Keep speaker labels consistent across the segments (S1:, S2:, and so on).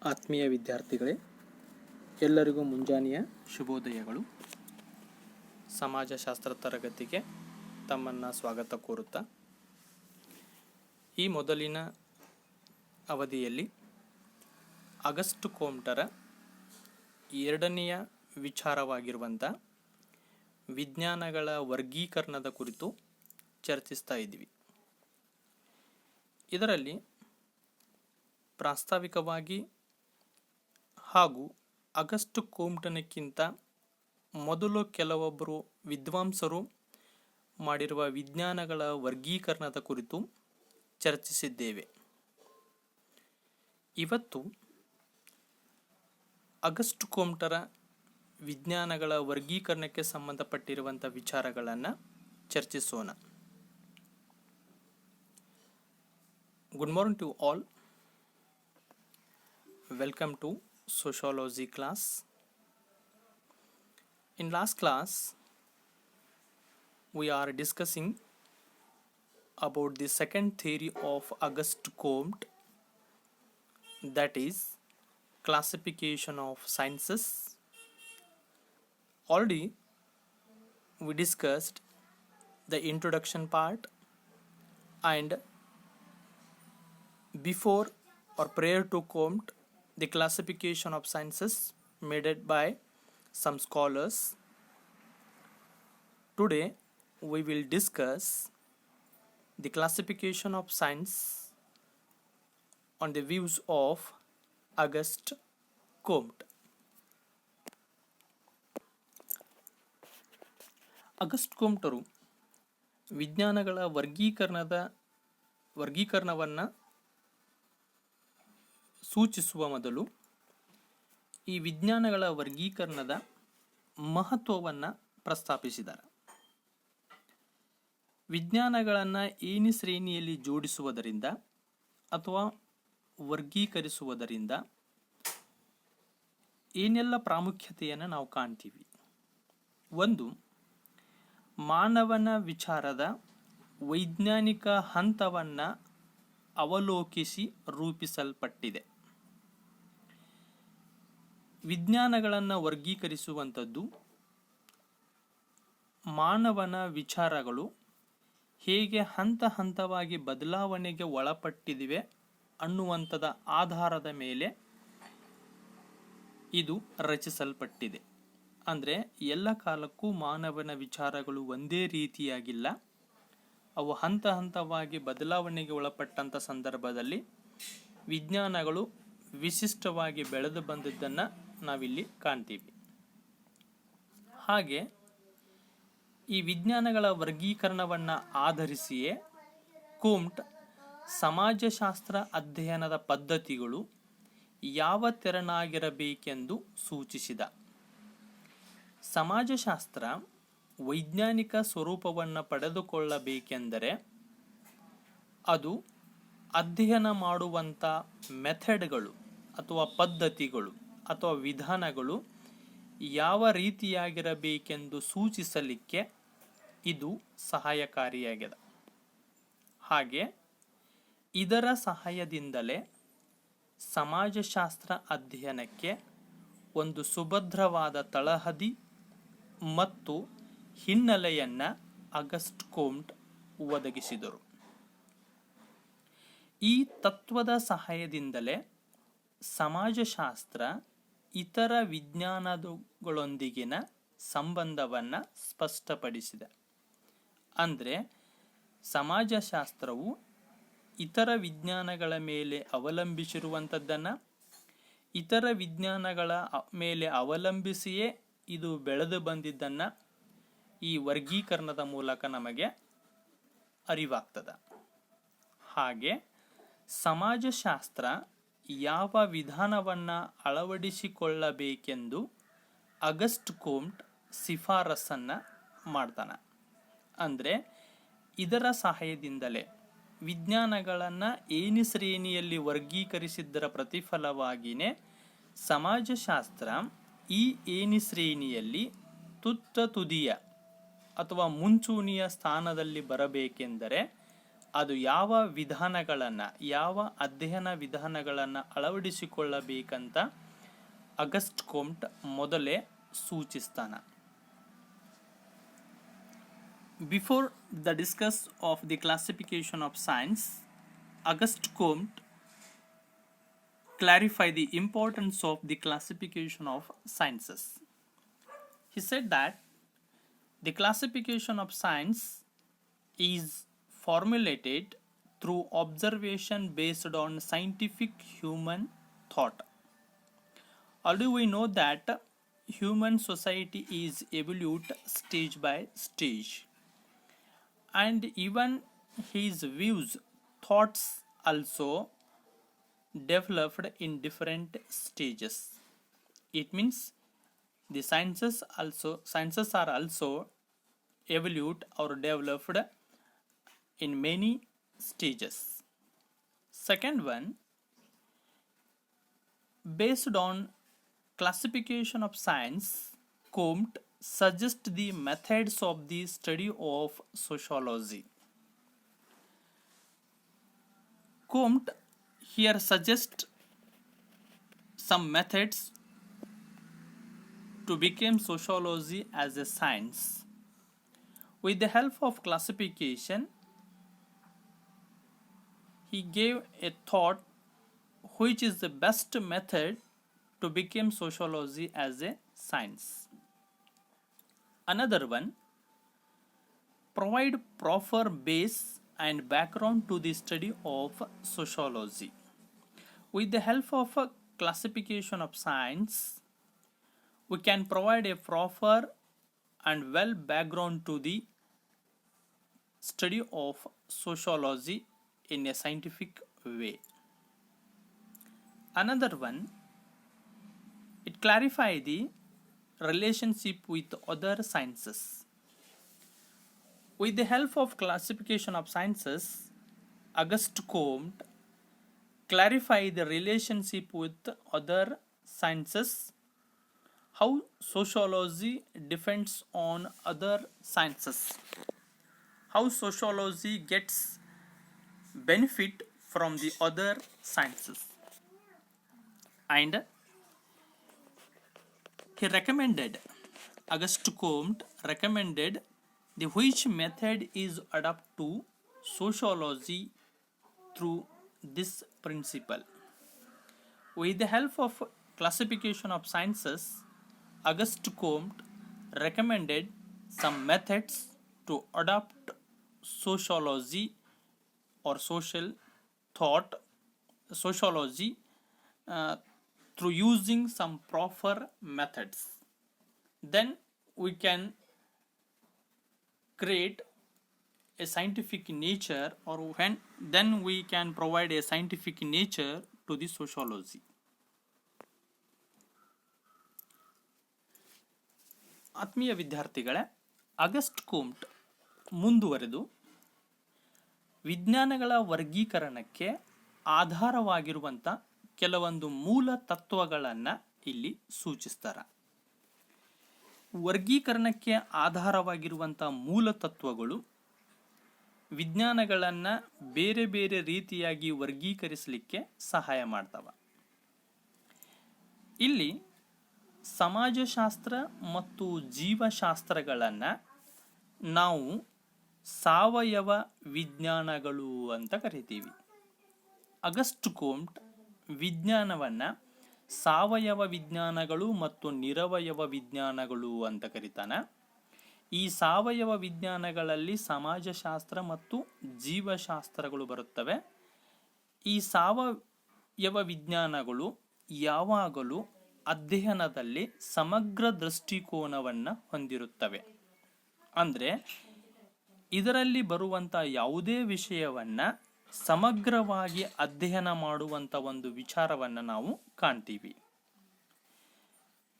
S1: ಆತ್ಮೀಯ ವಿದ್ಯಾರ್ಥಿಗಳೇ, ಎಲ್ಲರಿಗೂ ಮುಂಜಾನೆಯ ಶುಭೋದಯಗಳು. ಸಮಾಜಶಾಸ್ತ್ರ ತರಗತಿಗೆ ತಮ್ಮನ್ನು ಸ್ವಾಗತ ಕೋರುತ್ತಾ, ಈ ಮೊದಲಿನ ಅವಧಿಯಲ್ಲಿ ಆಗಸ್ಟ್ ಕೋಮ್ಟರ ಎರಡನೆಯ ವಿಚಾರವಾಗಿರುವಂಥ ವಿಜ್ಞಾನಗಳ ವರ್ಗೀಕರಣದ ಕುರಿತು ಚರ್ಚಿಸ್ತಾ ಇದ್ದೀವಿ. ಇದರಲ್ಲಿ ಪ್ರಾಸ್ತಾವಿಕವಾಗಿ ಹಾಗೂ ಆಗಸ್ಟ್ ಕೋಮ್ಟನಕ್ಕಿಂತ ಮೊದಲು ಕೆಲವೊಬ್ಬರು ವಿದ್ವಾಂಸರು ಮಾಡಿರುವ ವಿಜ್ಞಾನಗಳ ವರ್ಗೀಕರಣದ ಕುರಿತು ಚರ್ಚಿಸಿದ್ದೇವೆ. ಇವತ್ತು ಆಗಸ್ಟ್ ಕೋಮ್ಟರ ವಿಜ್ಞಾನಗಳ ವರ್ಗೀಕರಣಕ್ಕೆ ಸಂಬಂಧಪಟ್ಟಿರುವಂಥ ವಿಚಾರಗಳನ್ನು ಚರ್ಚಿಸೋಣ. Good morning to all. Welcome to sociology class. In last class we are discussing about the second theory of Auguste Comte, that is classification of sciences. Already we discussed the introduction part, and before or prior to Comte, the classification of sciences made it by some scholars. Today we will discuss the classification of science on the views of Auguste Comte. Auguste ಕೋಮ್ಟರು ವಿಜ್ಞಾನಗಳ ವರ್ಗೀಕರಣವನ್ನು ಸೂಚಿಸುವ ಮೊದಲು ಈ ವಿಜ್ಞಾನಗಳ ವರ್ಗೀಕರಣದ ಮಹತ್ವವನ್ನು ಪ್ರಸ್ತಾಪಿಸಿದ್ದಾರೆ. ವಿಜ್ಞಾನಗಳನ್ನು ಏಣಿ ಶ್ರೇಣಿಯಲ್ಲಿ ಜೋಡಿಸುವುದರಿಂದ ಅಥವಾ ವರ್ಗೀಕರಿಸುವುದರಿಂದ ಏನೆಲ್ಲ ಪ್ರಾಮುಖ್ಯತೆಯನ್ನು ನಾವು ಕಾಣ್ತೀವಿ. ಒಂದು, ಮಾನವನ ವಿಚಾರದ ವೈಜ್ಞಾನಿಕ ಹಂತವನ್ನು ಅವಲೋಕಿಸಿ ರೂಪಿಸಲ್ಪಟ್ಟಿದೆ. ವಿಜ್ಞಾನಗಳನ್ನು ವರ್ಗೀಕರಿಸುವಂಥದ್ದು ಮಾನವನ ವಿಚಾರಗಳು ಹೇಗೆ ಹಂತ ಹಂತವಾಗಿ ಬದಲಾವಣೆಗೆ ಒಳಪಟ್ಟಿವೆ ಅನ್ನುವಂಥದ ಆಧಾರದ ಮೇಲೆ ಇದು ರಚಿಸಲ್ಪಟ್ಟಿದೆ. ಅಂದರೆ ಎಲ್ಲ ಕಾಲಕ್ಕೂ ಮಾನವನ ವಿಚಾರಗಳು ಒಂದೇ ರೀತಿಯಾಗಿಲ್ಲ, ಅವು ಹಂತ ಹಂತವಾಗಿ ಬದಲಾವಣೆಗೆ ಒಳಪಟ್ಟಂಥ ಸಂದರ್ಭದಲ್ಲಿ ವಿಜ್ಞಾನಗಳು ವಿಶಿಷ್ಟವಾಗಿ ಬೆಳೆದು ಬಂದಿದ್ದನ್ನು ನಾವಿಲ್ಲಿ ಕಾಣ್ತೀವಿ. ಹಾಗೆ ಈ ವಿಜ್ಞಾನಗಳ ವರ್ಗೀಕರಣವನ್ನು ಆಧರಿಸಿಯೇ ಕೋಮ್ಟ್ ಸಮಾಜಶಾಸ್ತ್ರ ಅಧ್ಯಯನದ ಪದ್ಧತಿಗಳು ಯಾವ ತೆರನಾಗಿರಬೇಕೆಂದು ಸೂಚಿಸಿದ. ಸಮಾಜಶಾಸ್ತ್ರ ವೈಜ್ಞಾನಿಕ ಸ್ವರೂಪವನ್ನು ಪಡೆದುಕೊಳ್ಳಬೇಕೆಂದರೆ ಅದು ಅಧ್ಯಯನ ಮಾಡುವಂಥ ಮೆಥಡ್ಗಳು ಅಥವಾ ಪದ್ಧತಿಗಳು ಅಥವಾ ವಿಧಾನಗಳು ಯಾವ ರೀತಿಯಾಗಿರಬೇಕೆಂದು ಸೂಚಿಸಲಿಕ್ಕೆ ಇದು ಸಹಾಯಕಾರಿಯಾಗಿದೆ. ಹಾಗೆ ಇದರ ಸಹಾಯದಿಂದಲೇ ಸಮಾಜಶಾಸ್ತ್ರ ಅಧ್ಯಯನಕ್ಕೆ ಒಂದು ಸುಭದ್ರವಾದ ತಳಹದಿ ಮತ್ತು ಹಿನ್ನೆಲೆಯನ್ನು ಆಗಸ್ಟ್ ಕೋಮ್ಟ್ ಒದಗಿಸಿದರು. ಈ ತತ್ವದ ಸಹಾಯದಿಂದಲೇ ಸಮಾಜಶಾಸ್ತ್ರ ಇತರ ವಿಜ್ಞಾನಗಳೊಂದಿಗಿನ ಸಂಬಂಧವನ್ನು ಸ್ಪಷ್ಟಪಡಿಸಿದೆ. ಅಂದರೆ ಸಮಾಜಶಾಸ್ತ್ರವು ಇತರ ವಿಜ್ಞಾನಗಳ ಮೇಲೆ ಅವಲಂಬಿಸಿರುವಂಥದ್ದನ್ನು, ಇತರ ವಿಜ್ಞಾನಗಳ ಮೇಲೆ ಅವಲಂಬಿಸಿಯೇ ಇದು ಬೆಳೆದು ಬಂದಿದ್ದನ್ನು ಈ ವರ್ಗೀಕರಣದ ಮೂಲಕ ನಮಗೆ ಅರಿವಾಗ್ತದೆ. ಹಾಗೆ ಸಮಾಜಶಾಸ್ತ್ರ ಯಾವ ವಿಧಾನವನ್ನು ಅಳವಡಿಸಿಕೊಳ್ಳಬೇಕೆಂದು ಆಗಸ್ಟ್ ಕೋಮ್ಟ್ ಶಿಫಾರಸನ್ನು ಮಾಡ್ತಾನೆ. ಅಂದರೆ ಇದರ ಸಹಾಯದಿಂದಲೇ ವಿಜ್ಞಾನಗಳನ್ನು ಏಣಿ ಶ್ರೇಣಿಯಲ್ಲಿ ವರ್ಗೀಕರಿಸಿದ್ದರ ಪ್ರತಿಫಲವಾಗಿಯೇ ಸಮಾಜಶಾಸ್ತ್ರ ಈ ಏಣಿ ಶ್ರೇಣಿಯಲ್ಲಿ ತುತ್ತ ತುದಿಯ ಅಥವಾ ಮುಂಚೂಣಿಯ ಸ್ಥಾನದಲ್ಲಿ ಬರಬೇಕೆಂದರೆ ಅದು ಯಾವ ವಿಧಾನಗಳನ್ನು, ಯಾವ ಅಧ್ಯಯನ ವಿಧಾನಗಳನ್ನು ಅಳವಡಿಸಿಕೊಳ್ಳಬೇಕಂತ ಅಗಸ್ಟ್ ಕೋಮ್ಟ್ ಮೊದಲೇ ಸೂಚಿಸ್ತಾನೆ. Before the discuss of the classification of science, Auguste Comte clarified the importance of the classification of sciences. He said that the classification of science is formulated through observation based on scientific human thought. Although we know that human society is evolved stage by stage, and even his views, thoughts also developed in different stages. It means the sciences are also evolved or developed in many stages. Second one, based on classification of science, Comte suggests the methods of the study of sociology. Comte here suggests some methods to become sociology as a science. With the help of classification, he gave a thought which is the best method to become sociology as a science. Another one, provide proper base and background to the study of sociology. With the help of a classification of science, we can provide a proper and well background to the study of sociology in a scientific way. Another one, it clarifies the relationship with other sciences. With the help of classification of sciences, Auguste Comte clarified the relationship with other sciences, how sociology depends on other sciences, how sociology gets benefit from the other sciences, and Auguste Comte recommended the which method is adapted to sociology through this principle. With the help of classification of sciences, Auguste Comte recommended some methods to adapt sociology or social thought, sociology through using some proper methods. Then we can create a scientific nature, or then we can provide a scientific nature to the sociology. ಆತ್ಮೀಯ ವಿದ್ಯಾರ್ಥಿಗಳೇ, August ಕೋಮ್ಟ್ ಮುಂದುವರೆದು ವಿಜ್ಞಾನಗಳ ವರ್ಗೀಕರಣಕ್ಕೆ ಆಧಾರವಾಗಿರುವಂಥ ಕೆಲವೊಂದು ಮೂಲ ತತ್ವಗಳನ್ನು ಇಲ್ಲಿ ಸೂಚಿಸ್ತಾರೆ. ವರ್ಗೀಕರಣಕ್ಕೆ ಆಧಾರವಾಗಿರುವಂಥ ಮೂಲ ತತ್ವಗಳು ವಿಜ್ಞಾನಗಳನ್ನು ಬೇರೆ ಬೇರೆ ರೀತಿಯಾಗಿ ವರ್ಗೀಕರಿಸಲಿಕ್ಕೆ ಸಹಾಯ ಮಾಡ್ತವೆ. ಇಲ್ಲಿ ಸಮಾಜಶಾಸ್ತ್ರ ಮತ್ತು ಜೀವಶಾಸ್ತ್ರಗಳನ್ನು ನಾವು ಸಾವಯವ ವಿಜ್ಞಾನಗಳು ಅಂತ ಕರಿತೀವಿ. ಅಗಸ್ಟ್ ಕೋಮ್ಟ್ ವಿಜ್ಞಾನವನ್ನು ಸಾವಯವ ವಿಜ್ಞಾನಗಳು ಮತ್ತು ನಿರವಯವ ವಿಜ್ಞಾನಗಳು ಅಂತ ಕರೀತಾನೆ. ಈ ಸಾವಯವ ವಿಜ್ಞಾನಗಳಲ್ಲಿ ಸಮಾಜಶಾಸ್ತ್ರ ಮತ್ತು ಜೀವಶಾಸ್ತ್ರಗಳು ಬರುತ್ತವೆ. ಈ ಸಾವಯವ ವಿಜ್ಞಾನಗಳು ಯಾವಾಗಲೂ ಅಧ್ಯಯನದಲ್ಲಿ ಸಮಗ್ರ ದೃಷ್ಟಿಕೋನವನ್ನು ಹೊಂದಿರುತ್ತವೆ. ಅಂದರೆ ಇದರಲ್ಲಿ ಬರುವಂಥ ಯಾವುದೇ ವಿಷಯವನ್ನು ಸಮಗ್ರವಾಗಿ ಅಧ್ಯಯನ ಮಾಡುವಂಥ ಒಂದು ವಿಚಾರವನ್ನು ನಾವು ಕಾಣ್ತೀವಿ.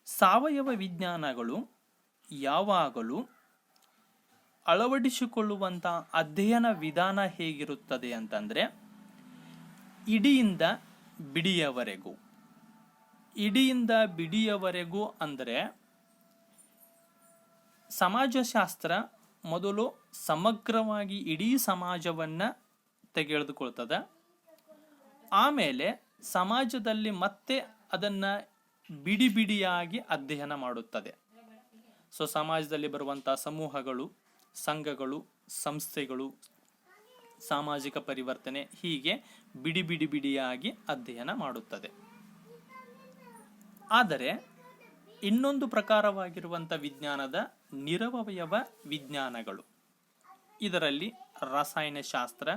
S1: ಸಾವಯವ ವಿಜ್ಞಾನಗಳು ಯಾವಾಗಲೂ ಅಳವಡಿಸಿಕೊಳ್ಳುವಂಥ ಅಧ್ಯಯನ ವಿಧಾನ ಹೇಗಿರುತ್ತದೆ ಅಂತಂದರೆ, ಇಡಿಯಿಂದ ಬಿಡಿಯವರೆಗೂ ಅಂದರೆ ಸಮಾಜಶಾಸ್ತ್ರ ಮೊದಲು ಸಮಗ್ರವಾಗಿ ಇಡೀ ಸಮಾಜವನ್ನು ತೆಗೆದುಕೊಳ್ತದೆ. ಆಮೇಲೆ ಸಮಾಜದಲ್ಲಿ ಮತ್ತೆ ಅದನ್ನು ಬಿಡಿ ಬಿಡಿಯಾಗಿ ಅಧ್ಯಯನ ಮಾಡುತ್ತದೆ. ಸೊ ಸಮಾಜದಲ್ಲಿ ಬರುವಂಥ ಸಮೂಹಗಳು, ಸಂಘಗಳು, ಸಂಸ್ಥೆಗಳು, ಸಾಮಾಜಿಕ ಪರಿವರ್ತನೆ, ಹೀಗೆ ಬಿಡಿ ಬಿಡಿ ಬಿಡಿಯಾಗಿ ಅಧ್ಯಯನ ಮಾಡುತ್ತದೆ. ಆದರೆ ಇನ್ನೊಂದು ಪ್ರಕಾರವಾಗಿರುವಂಥ ವಿಜ್ಞಾನದ ನಿರವಯವ ವಿಜ್ಞಾನಗಳು. ಇದರಲ್ಲಿ ರಸಾಯನಶಾಸ್ತ್ರ,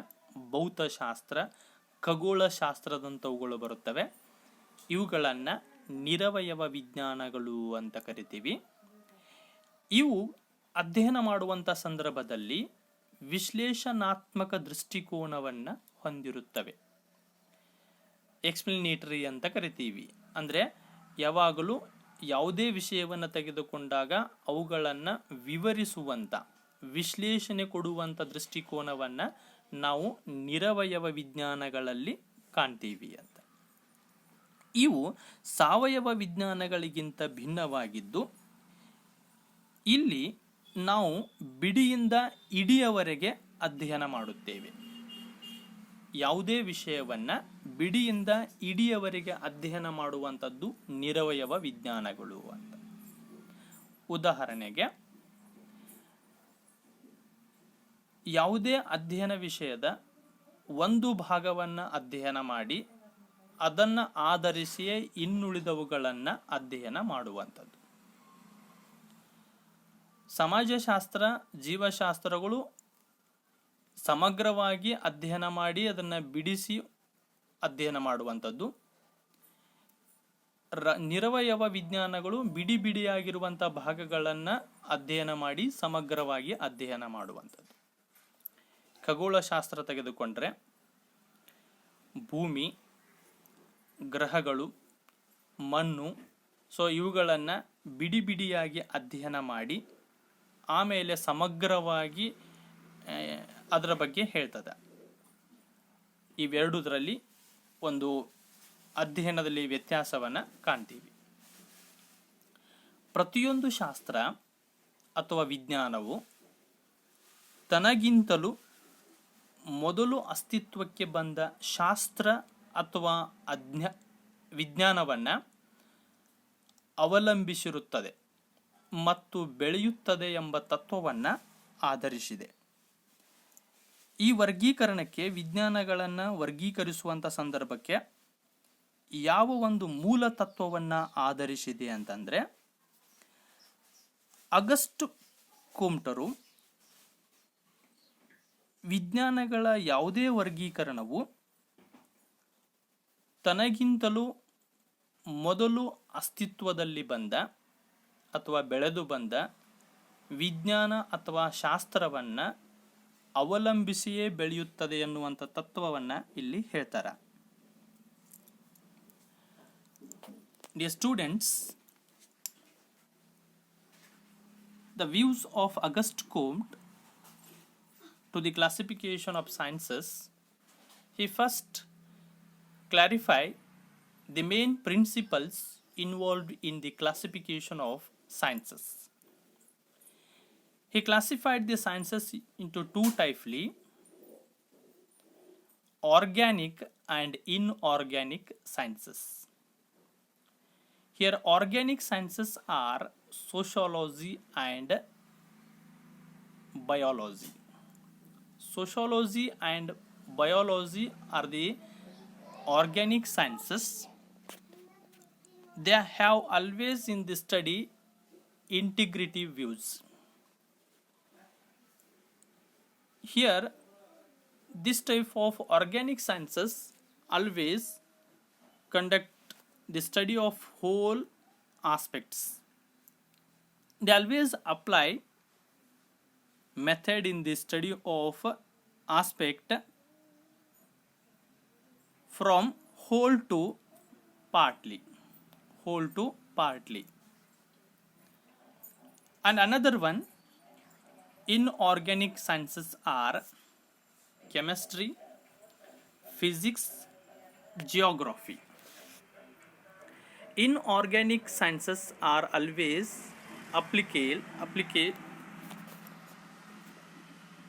S1: ಭೌತಶಾಸ್ತ್ರ, ಖಗೋಳಶಾಸ್ತ್ರದಂಥವುಗಳು ಬರುತ್ತವೆ. ಇವುಗಳನ್ನು ನಿರವಯವ ವಿಜ್ಞಾನಗಳು ಅಂತ ಕರಿತೀವಿ. ಇವು ಅಧ್ಯಯನ ಮಾಡುವಂಥ ಸಂದರ್ಭದಲ್ಲಿ ವಿಶ್ಲೇಷಣಾತ್ಮಕ ದೃಷ್ಟಿಕೋನವನ್ನು ಹೊಂದಿರುತ್ತವೆ. ಎಕ್ಸ್ಪ್ಲನೇಟರಿ ಅಂತ ಕರಿತೀವಿ. ಅಂದರೆ ಯಾವಾಗಲೂ ಯಾವುದೇ ವಿಷಯವನ್ನು ತೆಗೆದುಕೊಂಡಾಗ ಅವುಗಳನ್ನು ವಿವರಿಸುವಂಥ, ವಿಶ್ಲೇಷಣೆ ಕೊಡುವಂಥ ದೃಷ್ಟಿಕೋನವನ್ನು ನಾವು ನಿರವಯವ ವಿಜ್ಞಾನಗಳಲ್ಲಿ ಕಾಣ್ತೀವಿ ಅಂತ. ಇವು ಸಾವಯವ ವಿಜ್ಞಾನಗಳಿಗಿಂತ ಭಿನ್ನವಾಗಿದ್ದು, ಇಲ್ಲಿ ನಾವು ಬಿಡಿಯಿಂದ ಇಡಿಯವರೆಗೆ ಅಧ್ಯಯನ ಮಾಡುತ್ತೇವೆ. ಯಾವುದೇ ವಿಷಯವನ್ನು ಬಿಡಿಯಿಂದ ಇಡಿಯವರೆಗೆ ಅಧ್ಯಯನ ಮಾಡುವಂಥದ್ದು ನಿರವಯವ ವಿಜ್ಞಾನಗಳು ಅಂತ. ಉದಾಹರಣೆಗೆ, ಯಾವುದೇ ಅಧ್ಯಯನ ವಿಷಯದ ಒಂದು ಭಾಗವನ್ನು ಅಧ್ಯಯನ ಮಾಡಿ ಅದನ್ನು ಆಧರಿಸಿಯೇ ಇನ್ನುಳಿದವುಗಳನ್ನು ಅಧ್ಯಯನ ಮಾಡುವಂಥದ್ದು. ಸಮಾಜಶಾಸ್ತ್ರ, ಜೀವಶಾಸ್ತ್ರಗಳು ಸಮಗ್ರವಾಗಿ ಅಧ್ಯಯನ ಮಾಡಿ ಅದನ್ನು ಬಿಡಿಸಿ ಅಧ್ಯಯನ ಮಾಡುವಂಥದ್ದು. ನಿರವಯವ ವಿಜ್ಞಾನಗಳು ಬಿಡಿ ಬಿಡಿಯಾಗಿರುವಂಥ ಭಾಗಗಳನ್ನು ಅಧ್ಯಯನ ಮಾಡಿ ಸಮಗ್ರವಾಗಿ ಅಧ್ಯಯನ ಮಾಡುವಂಥದ್ದು. ಖಗೋಳಶಾಸ್ತ್ರ ತೆಗೆದುಕೊಂಡ್ರೆ ಭೂಮಿ, ಗ್ರಹಗಳು, ಮಣ್ಣು, ಸೊ ಇವುಗಳನ್ನು ಬಿಡಿ ಬಿಡಿಯಾಗಿ ಅಧ್ಯಯನ ಮಾಡಿ ಆಮೇಲೆ ಸಮಗ್ರವಾಗಿ ಅದರ ಬಗ್ಗೆ ಹೇಳ್ತದೆ. ಇವೆರಡರಲ್ಲಿ ಒಂದು ಅಧ್ಯಯನದಲ್ಲಿ ವ್ಯತ್ಯಾಸವನ್ನು ಕಾಣ್ತೀವಿ. ಪ್ರತಿಯೊಂದು ಶಾಸ್ತ್ರ ಅಥವಾ ವಿಜ್ಞಾನವು ತನಗಿಂತಲೂ ಮೊದಲು ಅಸ್ತಿತ್ವಕ್ಕೆ ಬಂದ ಶಾಸ್ತ್ರ ಅಥವಾ ವಿಜ್ಞಾನವನ್ನು ಅವಲಂಬಿಸಿರುತ್ತದೆ ಮತ್ತು ಬೆಳೆಯುತ್ತದೆ ಎಂಬ ತತ್ವವನ್ನು ಆಧರಿಸಿದೆ. ಈ ವರ್ಗೀಕರಣಕ್ಕೆ, ವಿಜ್ಞಾನಗಳನ್ನು ವರ್ಗೀಕರಿಸುವಂಥ ಸಂದರ್ಭಕ್ಕೆ ಯಾವ ಒಂದು ಮೂಲ ತತ್ವವನ್ನು ಆಧರಿಸಿದೆ ಅಂತಂದರೆ, ಅಗಸ್ಟ್ ಕುಮ್ಟರು ವಿಜ್ಞಾನಗಳ ಯಾವುದೇ ವರ್ಗೀಕರಣವು ತನಗಿಂತಲೂ ಮೊದಲು ಅಸ್ತಿತ್ವದಲ್ಲಿ ಬಂದ ಅಥವಾ ಬೆಳೆದು ಬಂದ ವಿಜ್ಞಾನ ಅಥವಾ ಶಾಸ್ತ್ರವನ್ನು ಅವಲಂಬಿಸಿಯೇ ಬೆಳೆಯುತ್ತದೆ ಎನ್ನುವಂಥ ತತ್ವವನ್ನು ಇಲ್ಲಿ ಹೇಳ್ತಾರೆ. Dear students, the views of Auguste Comte to the classification of sciences, he first clarified the main principles involved in the classification of sciences. He classified the sciences into two types: organic and inorganic sciences. Here organic sciences are sociology and biology. Sociology and biology are the organic sciences. They have always in the study integrative views. Here this type of organic sciences always conduct the study of whole aspects. They always apply method in the study of aspect from whole to partly. And another one, inorganic sciences are chemistry, physics, geography. Inorganic sciences are always applicate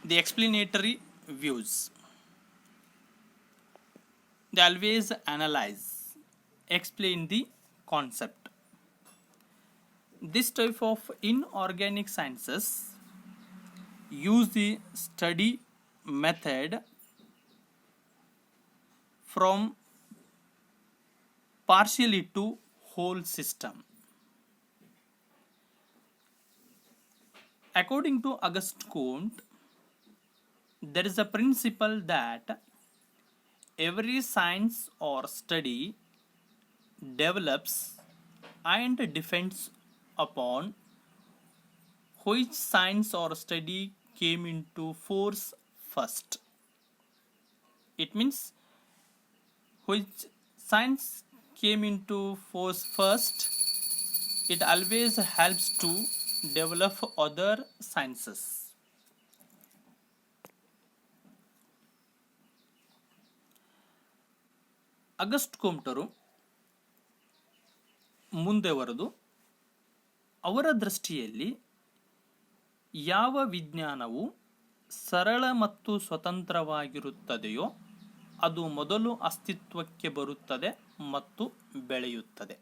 S1: the explanatory views. They always analyze, explain the concept. This type of inorganic sciences use the study method from partially to whole system. According to Auguste Comte, there is a principle that every science or study develops and depends upon which science or study came into force first. It means which science came into force first, it always helps to develop other sciences. Auguste ಕೋಮ್ಟರು ಮುಂದೆ ಬರೆದು ಅವರ ದೃಷ್ಟಿಯಲ್ಲಿ ಯಾವ ವಿಜ್ಞಾನವು ಸರಳ ಮತ್ತು ಸ್ವತಂತ್ರವಾಗಿರುತ್ತದೆಯೋ ಅದು ಮೊದಲು ಅಸ್ತಿತ್ವಕ್ಕೆ ಬರುತ್ತದೆ ಮತ್ತು ಬೆಳೆಯುತ್ತದೆ.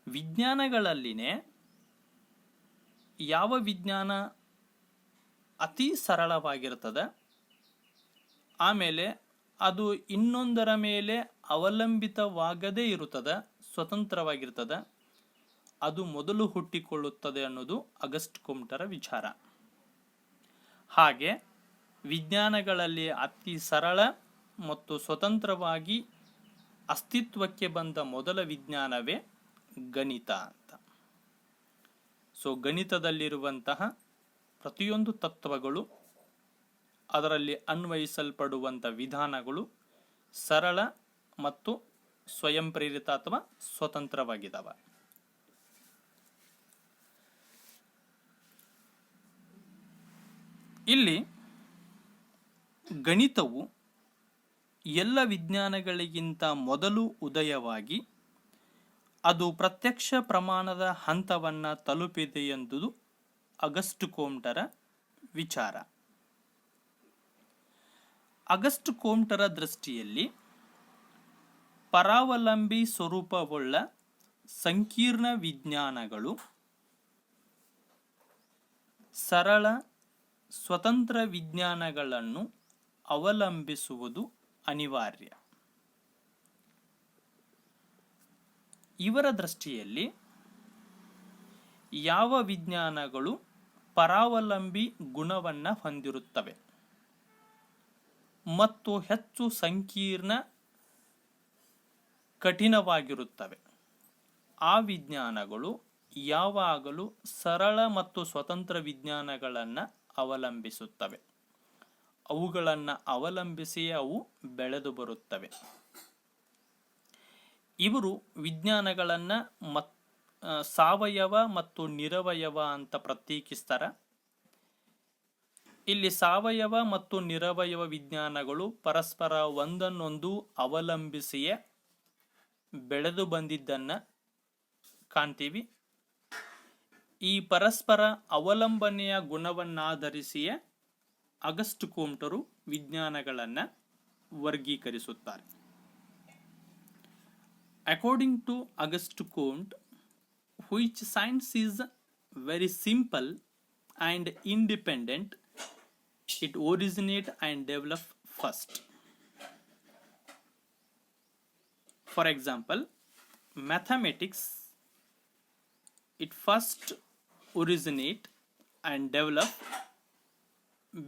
S1: ವಿಜ್ಞಾನಗಳಲ್ಲಿನೇ ಯಾವ ವಿಜ್ಞಾನ ಅತಿ ಸರಳವಾಗಿರ್ತದೆ, ಆಮೇಲೆ ಅದು ಇನ್ನೊಂದರ ಮೇಲೆ ಅವಲಂಬಿತವಾಗದೇ ಇರುತ್ತದೆ, ಸ್ವತಂತ್ರವಾಗಿರ್ತದೆ, ಅದು ಮೊದಲು ಹುಟ್ಟಿಕೊಳ್ಳುತ್ತದೆ ಅನ್ನೋದು ಅಗಸ್ಟ್ ಕೋಮ್ಟರ ವಿಚಾರ. ಹಾಗೆ ವಿಜ್ಞಾನಗಳಲ್ಲಿ ಅತಿ ಸರಳ ಮತ್ತು ಸ್ವತಂತ್ರವಾಗಿ ಅಸ್ತಿತ್ವಕ್ಕೆ ಬಂದ ಮೊದಲ ವಿಜ್ಞಾನವೇ ಗಣಿತ ಅಂತ. ಸೊ ಗಣಿತದಲ್ಲಿರುವಂತಹ ಪ್ರತಿಯೊಂದು ತತ್ವಗಳು, ಅದರಲ್ಲಿ ಅನ್ವಯಿಸಲ್ಪಡುವಂಥ ವಿಧಾನಗಳು ಸರಳ ಮತ್ತು ಸ್ವಯಂ ಪ್ರೇರಿತ ಅಥವಾ ಸ್ವತಂತ್ರವಾಗಿದ್ದಾವೆ. ಇಲ್ಲಿ ಗಣಿತವು ಎಲ್ಲ ವಿಜ್ಞಾನಗಳಿಗಿಂತ ಮೊದಲು ಉದಯವಾಗಿ ಅದು ಪ್ರತ್ಯಕ್ಷ ಪ್ರಮಾಣದ ಹಂತವನ್ನು ತಲುಪಿದೆ ಎಂಬುದು ಅಗಸ್ಟ್ ಕೋಮ್ಟರ ವಿಚಾರ. ಅಗಸ್ಟ್ ಕೋಮ್ಟರ ದೃಷ್ಟಿಯಲ್ಲಿ ಪರಾವಲಂಬಿ ಸ್ವರೂಪವುಳ್ಳ ಸಂಕೀರ್ಣ ವಿಜ್ಞಾನಗಳು ಸರಳ ಸ್ವತಂತ್ರ ವಿಜ್ಞಾನಗಳನ್ನು ಅವಲಂಬಿಸುವುದು ಅನಿವಾರ್ಯ. ಇವರ ದೃಷ್ಟಿಯಲ್ಲಿ ಯಾವ ವಿಜ್ಞಾನಗಳು ಪರಾವಲಂಬಿ ಗುಣವನ್ನು ಹೊಂದಿರುತ್ತವೆ ಮತ್ತು ಹೆಚ್ಚು ಸಂಕೀರ್ಣ ಕಠಿಣವಾಗಿರುತ್ತವೆ, ಆ ವಿಜ್ಞಾನಗಳು ಯಾವಾಗಲೂ ಸರಳ ಮತ್ತು ಸ್ವತಂತ್ರ ವಿಜ್ಞಾನಗಳನ್ನು ಅವಲಂಬಿಸುತ್ತವೆ. ಅವುಗಳನ್ನು ಅವಲಂಬಿಸಿಯೇ ಅವು ಬೆಳೆದು ಬರುತ್ತವೆ. ಇವರು ವಿಜ್ಞಾನಗಳನ್ನು ಸಾವಯವ ಮತ್ತು ನಿರವಯವ ಅಂತ ಪ್ರತ್ಯೇಕಿಸ್ತಾರೆ. ಇಲ್ಲಿ ಸಾವಯವ ಮತ್ತು ನಿರವಯವ ವಿಜ್ಞಾನಗಳು ಪರಸ್ಪರ ಒಂದನ್ನೊಂದು ಅವಲಂಬಿಸಿಯೇ ಬೆಳೆದು ಬಂದಿದ್ದನ್ನು ಕಾಣ್ತೀವಿ. ಈ ಪರಸ್ಪರ ಅವಲಂಬನೆಯ ಗುಣವನ್ನಾಧರಿಸಿಯೇ ಅಗಸ್ಟ್ ಕೋಮ್ಟರು ವಿಜ್ಞಾನಗಳನ್ನು ವರ್ಗೀಕರಿಸುತ್ತಾರೆ. According to Auguste Comte, which science is very simple and independent, it originate and develop first. For example, mathematics, it first originate and develop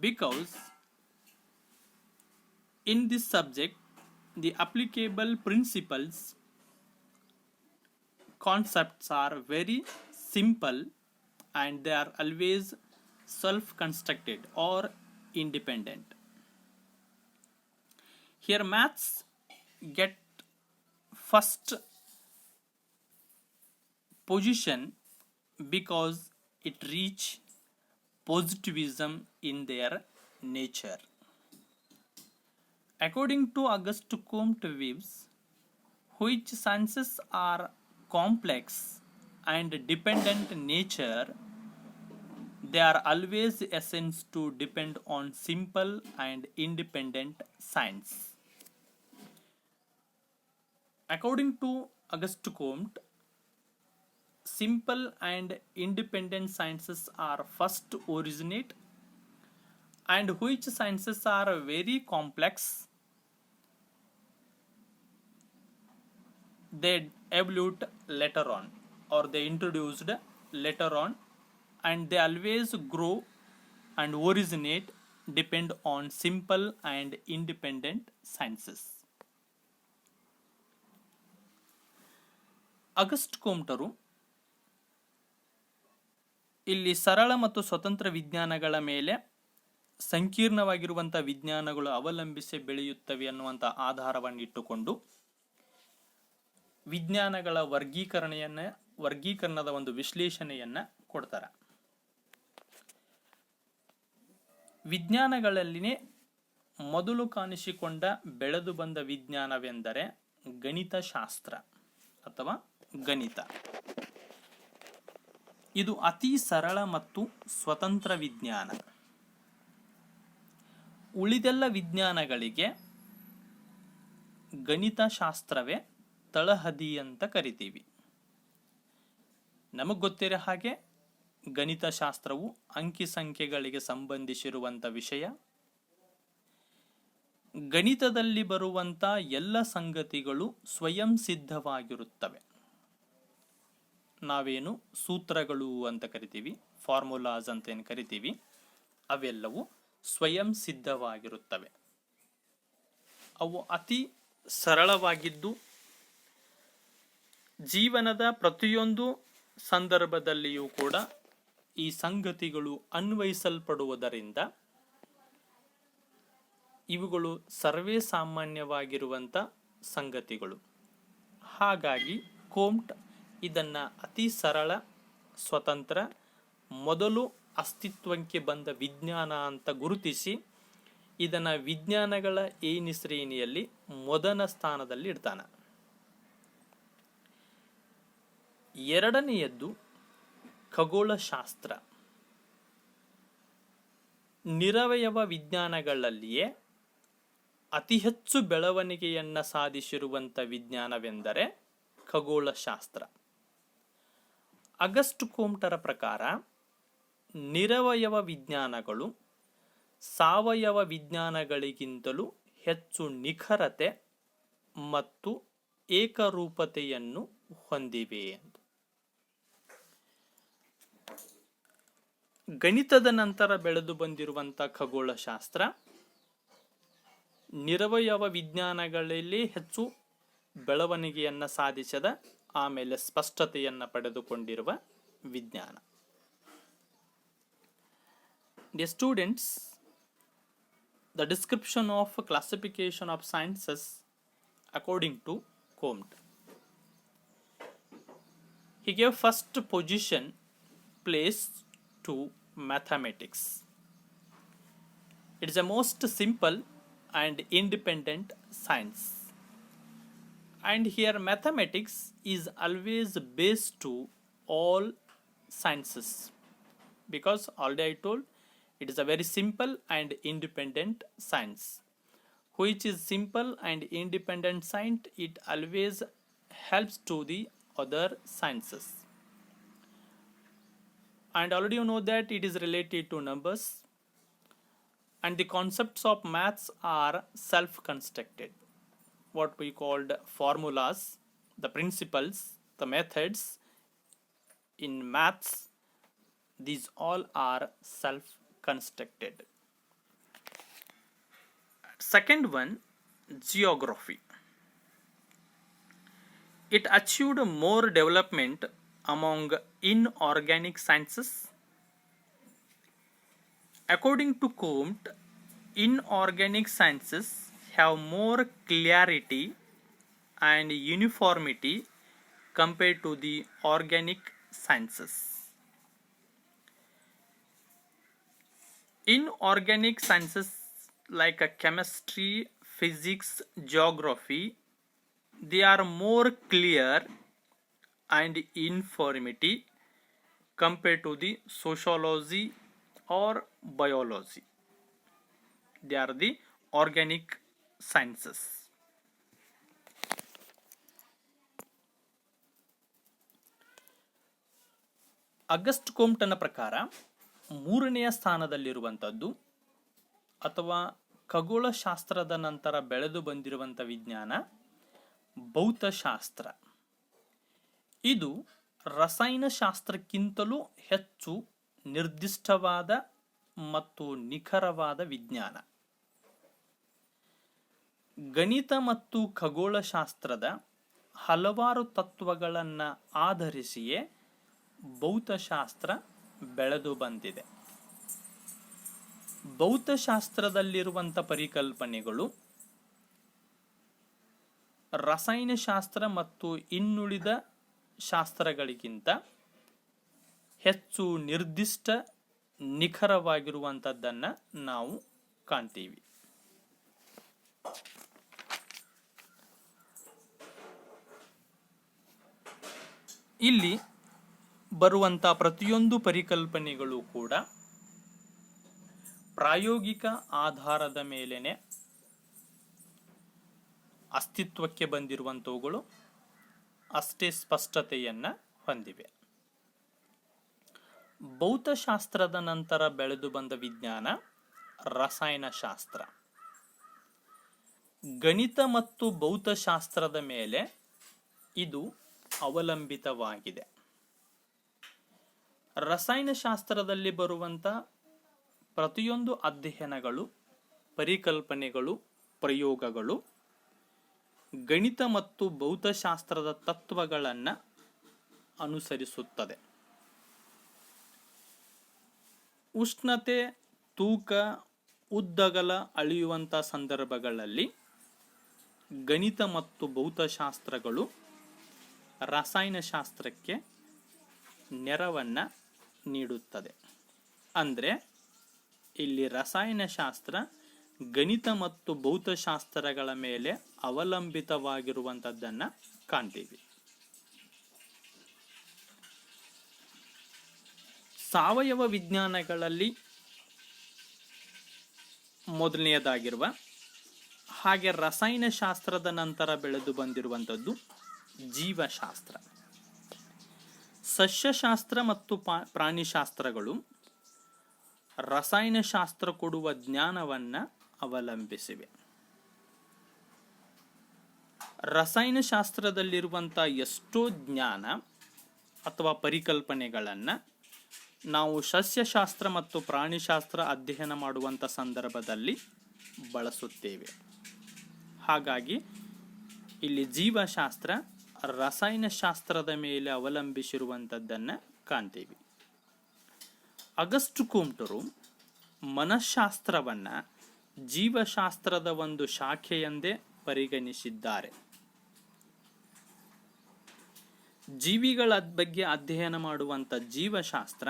S1: because in this subject the applicable principles, concepts are very simple and they are always self-constructed or independent. Here maths get first position because it reach positivism in their nature. According to Auguste Comte views, which sciences are complex and dependent nature, they are always essential to depend on simple and independent science. According to Auguste Comte, simple and independent sciences are first originate, and which sciences are very complex, they evolved later on, or they introduced later on, and they always grow and originate depend on simple and independent sciences. Auguste ಕೋಮ್ಟರು ಇಲ್ಲಿ ಸರಳ ಮತ್ತು ಸ್ವತಂತ್ರ ವಿಜ್ಞಾನಗಳ ಮೇಲೆ ಸಂಕೀರ್ಣವಾಗಿರುವಂಥ ವಿಜ್ಞಾನಗಳು ಅವಲಂಬಿಸಿ ಬೆಳೆಯುತ್ತವೆ ಅನ್ನುವಂಥ ಆಧಾರವನ್ನು ಇಟ್ಟುಕೊಂಡು ವಿಜ್ಞಾನಗಳ ವರ್ಗೀಕರಣದ ಒಂದು ವಿಶ್ಲೇಷಣೆಯನ್ನ ಕೊಡ್ತಾರೆ. ವಿಜ್ಞಾನಗಳಲ್ಲಿನೇ ಮೊದಲು ಕಾಣಿಸಿಕೊಂಡ ಬೆಳೆದು ಬಂದ ವಿಜ್ಞಾನವೆಂದರೆ ಗಣಿತಶಾಸ್ತ್ರ ಅಥವಾ ಗಣಿತ. ಇದು ಅತಿ ಸರಳ ಮತ್ತು ಸ್ವತಂತ್ರ ವಿಜ್ಞಾನ. ಉಳಿದೆಲ್ಲ ವಿಜ್ಞಾನಗಳಿಗೆ ಗಣಿತಶಾಸ್ತ್ರವೇ ತಳಹದಿ ಅಂತ ಕರಿತೀವಿ. ನಮಗೆ ಗೊತ್ತಿರೋ ಹಾಗೆ ಗಣಿತಶಾಸ್ತ್ರವು ಅಂಕಿ ಸಂಖ್ಯೆಗಳಿಗೆ ಸಂಬಂಧಿಸಿರುವಂಥ ವಿಷಯ. ಗಣಿತದಲ್ಲಿ ಬರುವಂಥ ಎಲ್ಲ ಸಂಗತಿಗಳು ಸ್ವಯಂ ಸಿದ್ಧವಾಗಿರುತ್ತವೆ. ನಾವೇನು ಸೂತ್ರಗಳು ಅಂತ ಕರಿತೀವಿ, ಫಾರ್ಮುಲಾಸ್ ಅಂತ ಏನು ಕರಿತೀವಿ, ಅವೆಲ್ಲವೂ ಸ್ವಯಂ ಸಿದ್ಧವಾಗಿರುತ್ತವೆ. ಅವು ಅತಿ ಸರಳವಾಗಿದ್ದು ಜೀವನದ ಪ್ರತಿಯೊಂದು ಸಂದರ್ಭದಲ್ಲಿಯೂ ಕೂಡ ಈ ಸಂಗತಿಗಳು ಅನ್ವಯಿಸಲ್ಪಡುವುದರಿಂದ ಇವುಗಳು ಸರ್ವೇ ಸಾಮಾನ್ಯವಾಗಿರುವಂಥ ಸಂಗತಿಗಳು. ಹಾಗಾಗಿ ಕೋಮ್ಟ್ ಇದನ್ನ ಅತಿ ಸರಳ, ಸ್ವತಂತ್ರ, ಮೊದಲು ಅಸ್ತಿತ್ವಕ್ಕೆ ಬಂದ ವಿಜ್ಞಾನ ಅಂತ ಗುರುತಿಸಿ ಇದನ್ನ ವಿಜ್ಞಾನಗಳ ಏಣಿ ಶ್ರೇಣಿಯಲ್ಲಿ ಮೊದಲ ಸ್ಥಾನದಲ್ಲಿ ಇಡ್ತಾನೆ. ಎರಡನೆಯದ್ದು ಖಗೋಳಶಾಸ್ತ್ರ. ನಿರವಯವ ವಿಜ್ಞಾನಗಳಲ್ಲಿಯೇ ಅತಿ ಹೆಚ್ಚು ಬೆಳವಣಿಗೆಯನ್ನ ಸಾಧಿಸಿರುವಂಥ ವಿಜ್ಞಾನವೆಂದರೆ ಖಗೋಳಶಾಸ್ತ್ರ. ಅಗಸ್ಟ್ ಕೋಮ್ಟರ ಪ್ರಕಾರ ನಿರವಯವ ವಿಜ್ಞಾನಗಳು ಸಾವಯವ ವಿಜ್ಞಾನಗಳಿಗಿಂತಲೂ ಹೆಚ್ಚು ನಿಖರತೆ ಮತ್ತು ಏಕರೂಪತೆಯನ್ನು ಹೊಂದಿವೆ ಎಂದು. ಗಣಿತದ ನಂತರ ಬೆಳೆದು ಬಂದಿರುವಂಥ ಖಗೋಳಶಾಸ್ತ್ರ ನಿರವಯವ ವಿಜ್ಞಾನಗಳಲ್ಲಿ ಹೆಚ್ಚು ಬೆಳವಣಿಗೆಯನ್ನು ಸಾಧಿಸದ, ಆಮೇಲೆ ಸ್ಪಷ್ಟತೆಯನ್ನು ಪಡೆದುಕೊಂಡಿರುವ ವಿಜ್ಞಾನ. Dear students, the description of classification of sciences according to Comte. He gave first position place to mathematics. It is the most simple and independent science. And here mathematics is always based to all sciences, because already I told it is a very simple and independent science. Which is simple and independent science, it always helps to the other sciences. And already you know that it is related to numbers, and the concepts of maths are self-constructed. What we called formulas, the principles, the methods in maths, these all are self-constructed. Second one, geography. It achieved more development among inorganic sciences. According to Comte, inorganic sciences have more clarity and uniformity compared to the organic sciences. Inorganic sciences like chemistry, physics, geography, they are more clear and uniformity compared to the sociology or biology. They are the organic sciences. Auguste ಕೋಮ್ಟನ ಪ್ರಕಾರ ಮೂರನೆಯ ಸ್ಥಾನದಲ್ಲಿರುವಂಥದ್ದು ಅಥವಾ ಖಗೋಳಶಾಸ್ತ್ರದ ನಂತರ ಬೆಳೆದು ಬಂದಿರುವಂಥ ವಿಜ್ಞಾನ ಭೌತಶಾಸ್ತ್ರ. ಇದು ರಸಾಯನಶಾಸ್ತ್ರಕ್ಕಿಂತಲೂ ಹೆಚ್ಚು ನಿರ್ದಿಷ್ಟವಾದ ಮತ್ತು ನಿಖರವಾದ ವಿಜ್ಞಾನ. ಗಣಿತ ಮತ್ತು ಖಗೋಳಶಾಸ್ತ್ರದ ಹಲವಾರು ತತ್ವಗಳನ್ನು ಆಧರಿಸಿಯೇ ಭೌತಶಾಸ್ತ್ರ ಬೆಳೆದು ಬಂದಿದೆ. ಭೌತಶಾಸ್ತ್ರದಲ್ಲಿರುವಂಥ ಪರಿಕಲ್ಪನೆಗಳು ರಸಾಯನಶಾಸ್ತ್ರ ಮತ್ತು ಇನ್ನುಳಿದ ಶಾಸ್ತ್ರಗಳಿಗಿಂತ ಹೆಚ್ಚು ನಿರ್ದಿಷ್ಟ ನಿಖರವಾಗಿರುವಂಥದ್ದನ್ನು ನಾವು ಕಾಣ್ತೀವಿ. ಇಲ್ಲಿ ಬರುವಂಥ ಪ್ರತಿಯೊಂದು ಪರಿಕಲ್ಪನೆಗಳು ಕೂಡ ಪ್ರಾಯೋಗಿಕ ಆಧಾರದ ಮೇಲೆನೆ ಅಸ್ತಿತ್ವಕ್ಕೆ ಬಂದಿರುವಂಥವುಗಳು ಅಷ್ಟೇ ಸ್ಪಷ್ಟತೆಯನ್ನು ಹೊಂದಿವೆ. ಭೌತಶಾಸ್ತ್ರದ ನಂತರ ಬೆಳೆದು ಬಂದ ವಿಜ್ಞಾನ ರಸಾಯನಶಾಸ್ತ್ರ. ಗಣಿತ ಮತ್ತು ಭೌತಶಾಸ್ತ್ರದ ಮೇಲೆ ಇದು ಅವಲಂಬಿತವಾಗಿದೆ. ರಸಾಯನಶಾಸ್ತ್ರದಲ್ಲಿ ಬರುವಂಥ ಪ್ರತಿಯೊಂದು ಅಧ್ಯಯನಗಳು, ಪರಿಕಲ್ಪನೆಗಳು, ಪ್ರಯೋಗಗಳು ಗಣಿತ ಮತ್ತು ಭೌತಶಾಸ್ತ್ರದ ತತ್ವಗಳನ್ನು ಅನುಸರಿಸುತ್ತದೆ. ಉಷ್ಣತೆ, ತೂಕ, ಉದ್ದಗಲ ಅಳೆಯುವಂಥ ಸಂದರ್ಭಗಳಲ್ಲಿ ಗಣಿತ ಮತ್ತು ಭೌತಶಾಸ್ತ್ರಗಳು ರಸಾಯನಶಾಸ್ತ್ರಕ್ಕೆ ನೆರವನ್ನು ನೀಡುತ್ತದೆ. ಅಂದರೆ ಇಲ್ಲಿ ರಸಾಯನಶಾಸ್ತ್ರ ಗಣಿತ ಮತ್ತು ಭೌತಶಾಸ್ತ್ರಗಳ ಮೇಲೆ ಅವಲಂಬಿತವಾಗಿರುವಂಥದ್ದನ್ನು ಕಾಣ್ತೀವಿ. ಸಾವಯವ ವಿಜ್ಞಾನಗಳಲ್ಲಿ ಮೊದಲನೆಯದಾಗಿರುವ ಹಾಗೆ ರಸಾಯನಶಾಸ್ತ್ರದ ನಂತರ ಬೆಳೆದು ಬಂದಿರುವಂಥದ್ದು ಜೀವಶಾಸ್ತ್ರ. ಸಸ್ಯಶಾಸ್ತ್ರ ಮತ್ತು ಪ್ರಾಣಿಶಾಸ್ತ್ರಗಳು ರಸಾಯನಶಾಸ್ತ್ರ ಕೊಡುವ ಜ್ಞಾನವನ್ನು ಅವಲಂಬಿಸಿವೆ. ರಸಾಯನಶಾಸ್ತ್ರದಲ್ಲಿರುವಂಥ ಎಷ್ಟೋ ಜ್ಞಾನ ಅಥವಾ ಪರಿಕಲ್ಪನೆಗಳನ್ನು ನಾವು ಸಸ್ಯಶಾಸ್ತ್ರ ಮತ್ತು ಪ್ರಾಣಿಶಾಸ್ತ್ರ ಅಧ್ಯಯನ ಮಾಡುವಂಥ ಸಂದರ್ಭದಲ್ಲಿ ಬಳಸುತ್ತೇವೆ. ಹಾಗಾಗಿ ಇಲ್ಲಿ ಜೀವಶಾಸ್ತ್ರ ರಸಾಯನಶಾಸ್ತ್ರದ ಮೇಲೆ ಅವಲಂಬಿಸಿರುವಂಥದ್ದನ್ನು ಕಾಣ್ತೀವಿ. ಅಗಸ್ಟ್ ಕೋಮ್ಟರು ಮನಃಶಾಸ್ತ್ರವನ್ನು ಜೀವಶಾಸ್ತ್ರದ ಒಂದು ಶಾಖೆಯೆಂದೇ ಪರಿಗಣಿಸಿದ್ದಾರೆ. ಜೀವಿಗಳ ಬಗ್ಗೆ ಅಧ್ಯಯನ ಮಾಡುವಂಥ ಜೀವಶಾಸ್ತ್ರ,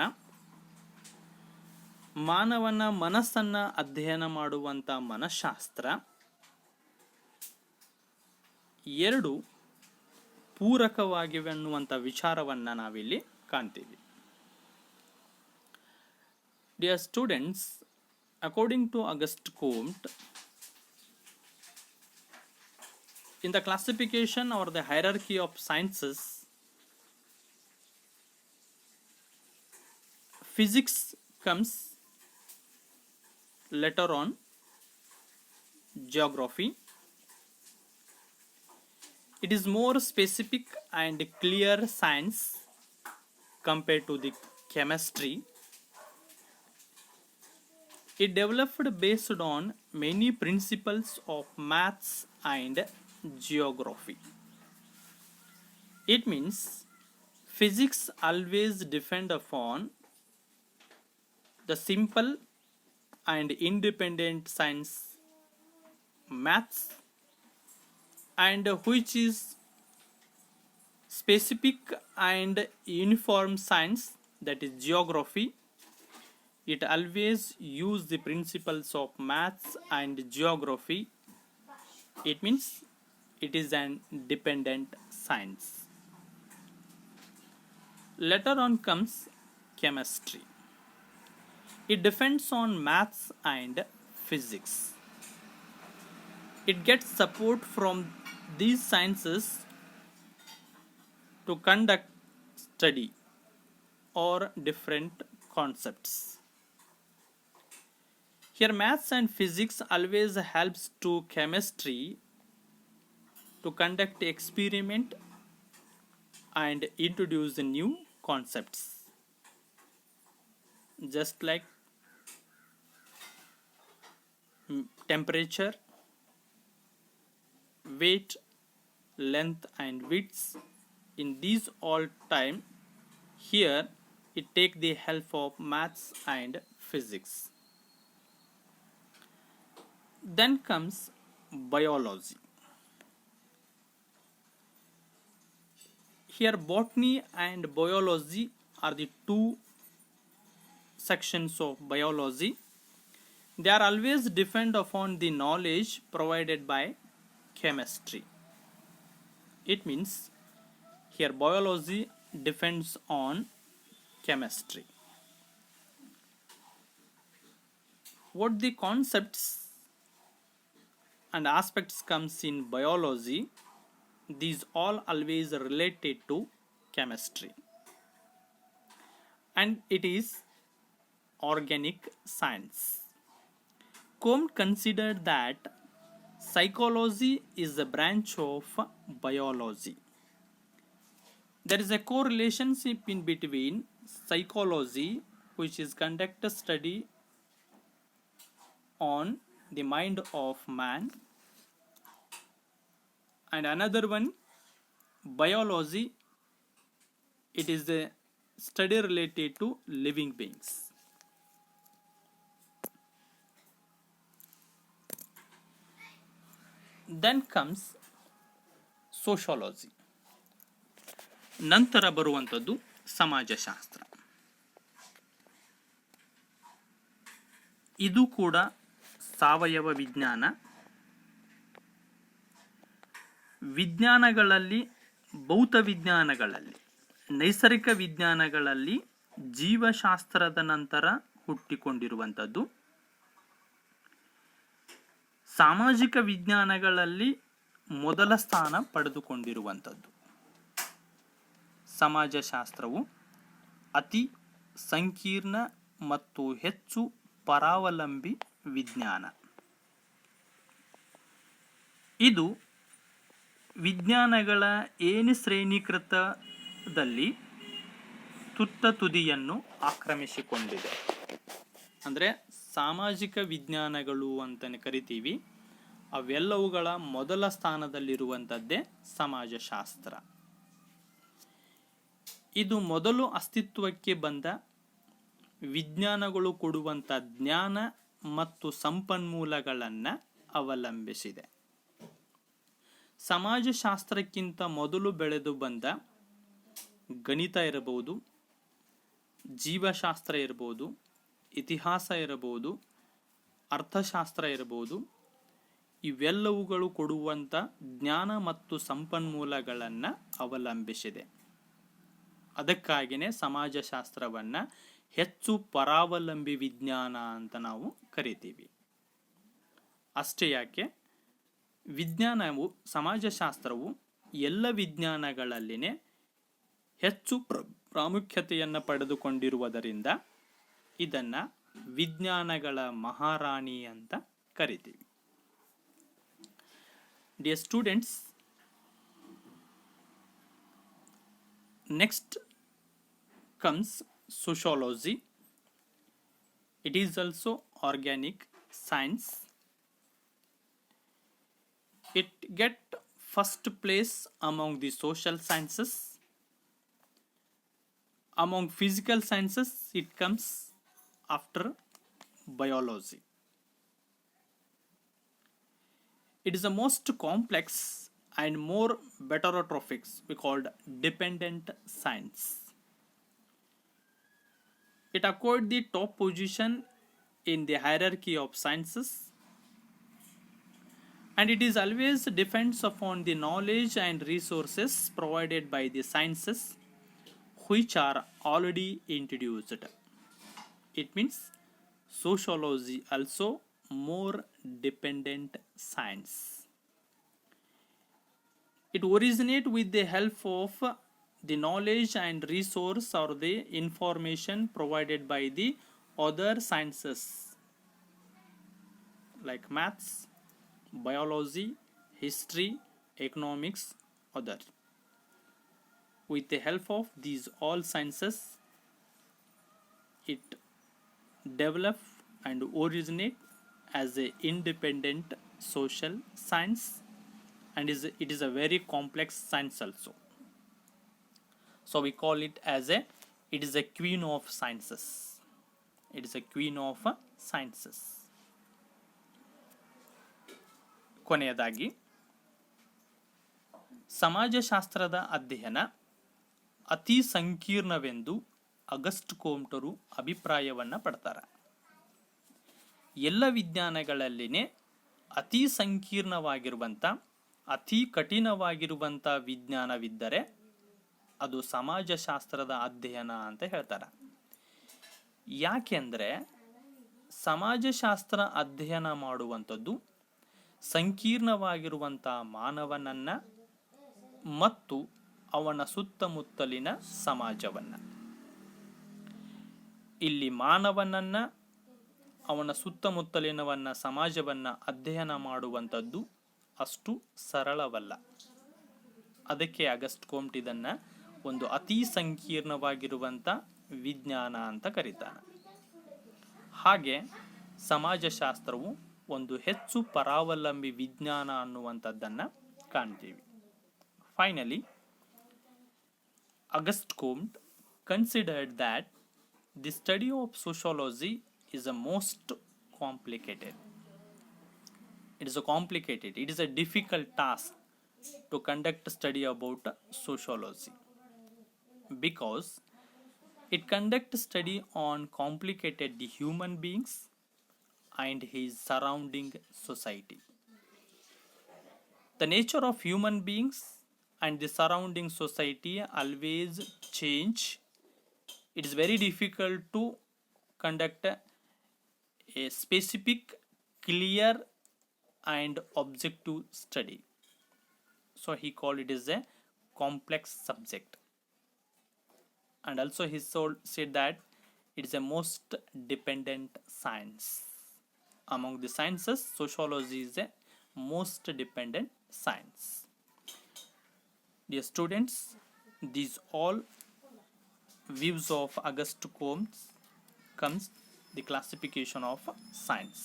S1: ಮಾನವನ ಮನಸ್ಸನ್ನು ಅಧ್ಯಯನ ಮಾಡುವಂಥ ಮನಃಶಾಸ್ತ್ರ ಎರಡು ಪೂರಕವಾಗಿವೆ ಅನ್ನುವಂಥ ವಿಚಾರವನ್ನು ನಾವಿಲ್ಲಿ ಕಾಣ್ತೀವಿ. Dear students, according to Auguste Comte, in the classification or the hierarchy of sciences, physics comes later on, geography. It is more specific and clear science compared to the chemistry. It developed based on many principles of maths and geography. It means physics always depend upon the simple and independent science, maths, and which is specific and uniform science, that is geography. It always use the principles of maths and geography. It means it is an dependent science. Later on comes chemistry. It depends on maths and physics. It gets support from these sciences to conduct study. or different concepts. Here maths and physics always helps to chemistry to conduct experiment and introduce new concepts, just like temperature, weight, length and width. In these all time, here it take the help of maths and physics. Then comes biology. Here botany and biology are the two sections of biology. They are always depend upon the knowledge provided by chemistry. It means here biology depends on chemistry. What the concepts and aspects comes in biology, these all always related to chemistry, and it is organic science. Combe considered that psychology is a branch of biology. There is a correlationship in between psychology, which is conduct a study on the mind of man, and another one biology, it is a study related to living beings. Then comes sociology. ನಂತರ ಬರುವಂಥದ್ದು ಸಮಾಜಶಾಸ್ತ್ರ. ಇದು ಕೂಡ ಸಾವಯವ ವಿಜ್ಞಾನ. ವಿಜ್ಞಾನಗಳಲ್ಲಿ, ಭೌತ ವಿಜ್ಞಾನಗಳಲ್ಲಿ, ನೈಸರ್ಗಿಕ ವಿಜ್ಞಾನಗಳಲ್ಲಿ ಜೀವಶಾಸ್ತ್ರದ ನಂತರ ಹುಟ್ಟಿಕೊಂಡಿರುವಂಥದ್ದು. ಸಾಮಾಜಿಕ ವಿಜ್ಞಾನಗಳಲ್ಲಿ ಮೊದಲ ಸ್ಥಾನ ಪಡೆದುಕೊಂಡಿರುವಂಥದ್ದು. ಸಮಾಜಶಾಸ್ತ್ರವು ಅತಿ ಸಂಕೀರ್ಣ ಮತ್ತು ಹೆಚ್ಚು ಪರಾವಲಂಬಿ ವಿಜ್ಞಾನ. ಇದು ವಿಜ್ಞಾನಗಳ ಏಣಿ ಶ್ರೇಣೀಕೃತದಲ್ಲಿ ತುತ್ತ ತುದಿಯನ್ನು ಆಕ್ರಮಿಸಿಕೊಂಡಿದೆ. ಅಂದರೆ ಸಾಮಾಜಿಕ ವಿಜ್ಞಾನಗಳು ಅಂತಲೇ ಕರಿತೀವಿ, ಅವೆಲ್ಲವುಗಳ ಮೊದಲ ಸ್ಥಾನದಲ್ಲಿರುವಂಥದ್ದೇ ಸಮಾಜಶಾಸ್ತ್ರ. ಇದು ಮೊದಲು ಅಸ್ತಿತ್ವಕ್ಕೆ ಬಂದ ವಿಜ್ಞಾನಗಳು ಕೊಡುವಂಥ ಜ್ಞಾನ ಮತ್ತು ಸಂಪನ್ಮೂಲಗಳನ್ನು ಅವಲಂಬಿಸಿದೆ. ಸಮಾಜಶಾಸ್ತ್ರಕ್ಕಿಂತ ಮೊದಲು ಬೆಳೆದು ಬಂದ ಗಣಿತ ಇರಬಹುದು, ಜೀವಶಾಸ್ತ್ರ ಇರಬಹುದು, ಇತಿಹಾಸ ಇರಬಹುದು, ಅರ್ಥಶಾಸ್ತ್ರ ಇರಬಹುದು, ಇವೆಲ್ಲವುಗಳು ಕೊಡುವಂಥ ಜ್ಞಾನ ಮತ್ತು ಸಂಪನ್ಮೂಲಗಳನ್ನು ಅವಲಂಬಿಸಿದೆ. ಅದಕ್ಕಾಗಿಯೇ ಸಮಾಜಶಾಸ್ತ್ರವನ್ನು ಹೆಚ್ಚು ಪರಾವಲಂಬಿ ವಿಜ್ಞಾನ ಅಂತ ನಾವು ಕರಿತೀವಿ. ಅಷ್ಟೇ ಯಾಕೆ, ವಿಜ್ಞಾನವು, ಸಮಾಜಶಾಸ್ತ್ರವು ಎಲ್ಲ ವಿಜ್ಞಾನಗಳಲ್ಲಿನೇ ಹೆಚ್ಚು ಪ್ರಾಮುಖ್ಯತೆಯನ್ನು ಪಡೆದುಕೊಂಡಿರುವುದರಿಂದ ಇದನ್ನು ವಿಜ್ಞಾನಗಳ ಮಹಾರಾಣಿ ಅಂತ ಕರಿತೀವಿ. Dear students, next comes sociology. It is also organic science. It get first place among the social sciences. Among physical sciences, it comes after biology. It is the most complex and more heterotropics we called dependent science. It acquired the top position in the hierarchy of sciences, and it is always depends upon the knowledge and resources provided by the sciences which are already introduced. It means sociology also more dependent science. It originates with the help of the knowledge and resource or the information provided by the other sciences like maths, biology, history, economics, other. With the help of these all sciences, it develop and originate as a independent social science, and it is a very complex science also. So we call it as it is a queen of sciences. It is a queen of sciences. ಕೊನೆಯದಾಗಿ ಸಮಾಜಶಾಸ್ತ್ರದ ಅಧ್ಯಯನ ಅತಿ ಸಂಕೀರ್ಣವೆಂದು August ಕೋಮ್ಟರು ಅಭಿಪ್ರಾಯವನ್ನು ಪಡ್ತಾರೆ. ಎಲ್ಲ ವಿಜ್ಞಾನಗಳಲ್ಲಿನೇ ಅತಿ ಸಂಕೀರ್ಣವಾಗಿರುವಂಥ ಅತಿ ಕಠಿಣವಾಗಿರುವಂಥ ವಿಜ್ಞಾನವಿದ್ದರೆ ಅದು ಸಮಾಜಶಾಸ್ತ್ರದ ಅಧ್ಯಯನ ಅಂತ ಹೇಳ್ತಾರೆ. ಯಾಕೆಂದರೆ ಸಮಾಜಶಾಸ್ತ್ರ ಅಧ್ಯಯನ ಮಾಡುವಂಥದ್ದು ಸಂಕೀರ್ಣವಾಗಿರುವಂಥ ಮಾನವನನ್ನು ಮತ್ತು ಅವನ ಸುತ್ತಮುತ್ತಲಿನ ಸಮಾಜವನ್ನು, ಇಲ್ಲಿ ಮಾನವನನ್ನು ಅವನ ಸುತ್ತಮುತ್ತಲಿನವನ್ನ ಸಮಾಜವನ್ನು ಅಧ್ಯಯನ ಮಾಡುವಂಥದ್ದು ಅಷ್ಟು ಸರಳವಲ್ಲ. ಅದಕ್ಕೆ ಅಗಸ್ಟ್ ಕೋಮ್ಟ್ ಇದನ್ನು ಒಂದು ಅತಿ ಸಂಕೀರ್ಣವಾಗಿರುವಂಥ ವಿಜ್ಞಾನ ಅಂತ ಕರೀತಾನೆ. ಹಾಗೆ ಸಮಾಜಶಾಸ್ತ್ರವು ಒಂದು ಹೆಚ್ಚು ಪರಾವಲಂಬಿ ವಿಜ್ಞಾನ ಅನ್ನುವಂಥದ್ದನ್ನು ಕಾಣ್ತೀವಿ. Finally, August Comte considered that the study of sociology is a most complicated. It is a difficult task to conduct a study about sociology because it conducts study on complicated human beings and his surrounding society. The nature of human beings and the surrounding society always change. It is very difficult to conduct a specific, clear and objective study. So he called it as a complex subject. And also he said that it is a most dependent science. Among the sciences, sociology is a most dependent science. Dear students, these all views of August Comte comes the classification of science.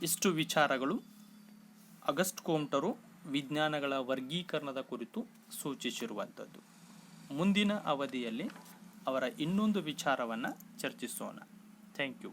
S1: ಇಷ್ಟು ವಿಚಾರಗಳು August ಕೋಮ್ಟರು ವಿಜ್ಞಾನಗಳ ವರ್ಗೀಕರಣದ ಕುರಿತು ಸೂಚಿಸಿರುವಂಥದ್ದು. ಮುಂದಿನ ಅವಧಿಯಲ್ಲಿ ಅವರ ಇನ್ನೊಂದು ವಿಚಾರವನ್ನು ಚರ್ಚಿಸೋಣ. Thank you.